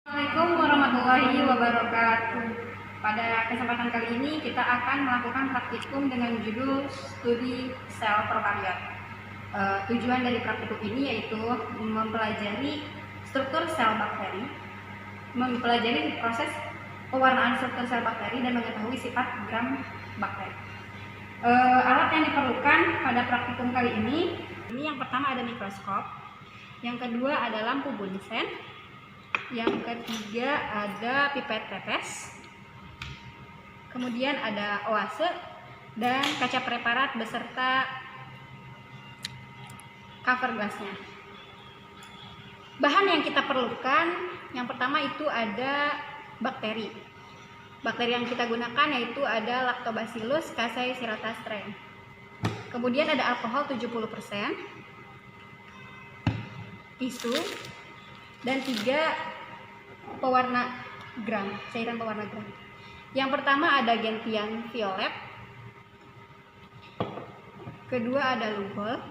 Assalamualaikum warahmatullahi wabarakatuh. Pada kesempatan kali ini kita akan melakukan praktikum dengan judul studi sel prokariot. Tujuan dari praktikum ini yaitu mempelajari struktur sel bakteri, mempelajari proses pewarnaan struktur sel bakteri dan mengetahui sifat gram bakteri. Alat yang diperlukan pada praktikum kali ini yang pertama ada mikroskop, yang kedua ada lampu Bunsen, yang ketiga ada pipet tetes, kemudian ada oase dan kaca preparat beserta cover glassnya. Bahan yang kita perlukan yang pertama itu ada bakteri. Bakteri yang kita gunakan yaitu ada Lactobacillus casei shirata strain. Kemudian ada alkohol 70%, tisu, dan 3 pewarna gram, cairan pewarna gram. Yang pertama ada gentian violet, kedua ada lugol,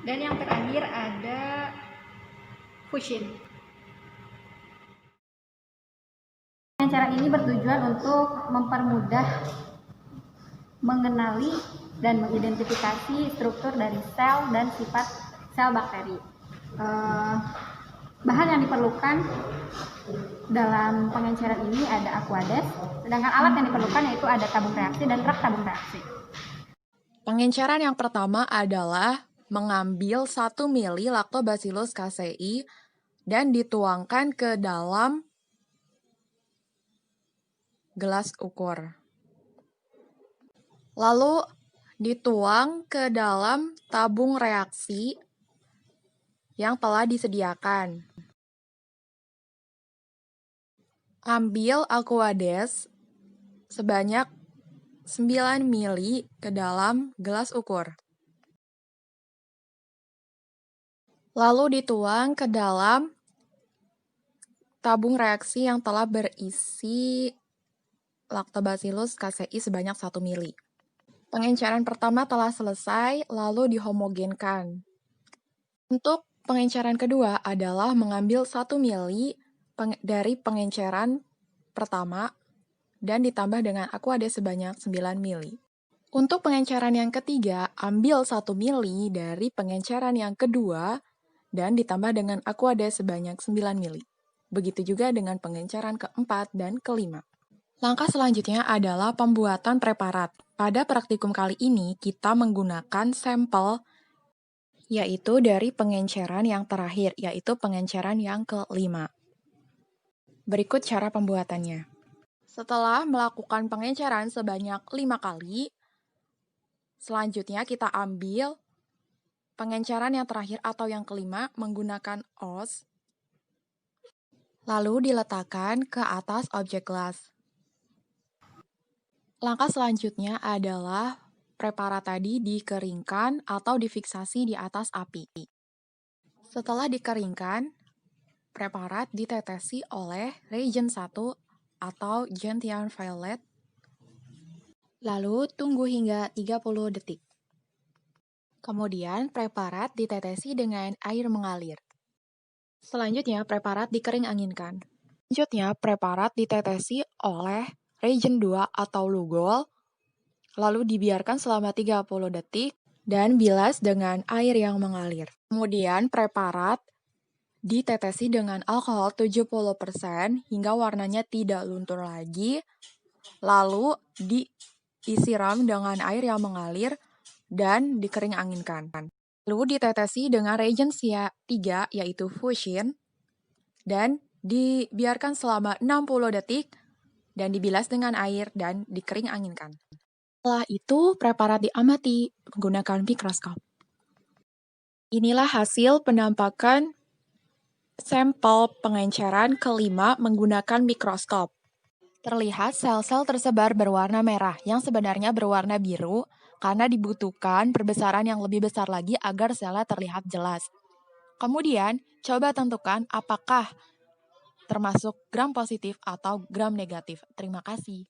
dan yang terakhir ada fuchsin. Cara ini bertujuan untuk mempermudah mengenali dan mengidentifikasi struktur dari sel dan sifat sel bakteri. Bahan yang diperlukan dalam pengenceran ini ada aquades, sedangkan alat yang diperlukan yaitu ada tabung reaksi dan rak tabung reaksi. Pengenceran yang pertama adalah mengambil 1 mili Lactobacillus casei dan dituangkan ke dalam gelas ukur. Lalu dituang ke dalam tabung reaksi yang telah disediakan. Ambil aquades sebanyak 9 mili ke dalam gelas ukur. Lalu dituang ke dalam tabung reaksi yang telah berisi Lactobacillus casei sebanyak 1 mili. Pengenceran pertama telah selesai, lalu dihomogenkan. Untuk pengenceran kedua adalah mengambil 1 mili dari pengenceran pertama dan ditambah dengan aquades sebanyak 9 mili. Untuk pengenceran yang ketiga, ambil 1 mili dari pengenceran yang kedua dan ditambah dengan aquades sebanyak 9 mili. Begitu juga dengan pengenceran keempat dan kelima. Langkah selanjutnya adalah pembuatan preparat. Pada praktikum kali ini, kita menggunakan sampel yaitu dari pengenceran yang terakhir, yaitu pengenceran yang kelima. Berikut cara pembuatannya. Setelah melakukan pengenceran sebanyak 5 kali, selanjutnya kita ambil pengenceran yang terakhir atau yang kelima menggunakan os, lalu diletakkan ke atas objek gelas. Langkah selanjutnya adalah preparat tadi dikeringkan atau difiksasi di atas api. Setelah dikeringkan, preparat ditetesi oleh reagen 1 atau gentian violet, lalu tunggu hingga 30 detik. Kemudian preparat ditetesi dengan air mengalir. Selanjutnya preparat dikering anginkan. Selanjutnya preparat ditetesi oleh reagen 2 atau lugol, lalu dibiarkan selama 30 detik dan bilas dengan air yang mengalir. Kemudian preparat ditetesi dengan alkohol 70% hingga warnanya tidak luntur lagi, lalu disiram dengan air yang mengalir dan dikering anginkan. Lalu ditetesi dengan reagen 3 yaitu fuchsin dan dibiarkan selama 60 detik dan dibilas dengan air dan dikering anginkan. Setelah itu, preparat diamati menggunakan mikroskop. Inilah hasil penampakan sampel pengenceran kelima menggunakan mikroskop. Terlihat sel-sel tersebar berwarna merah yang sebenarnya berwarna biru karena dibutuhkan perbesaran yang lebih besar lagi agar selnya terlihat jelas. Kemudian, coba tentukan apakah termasuk gram positif atau gram negatif. Terima kasih.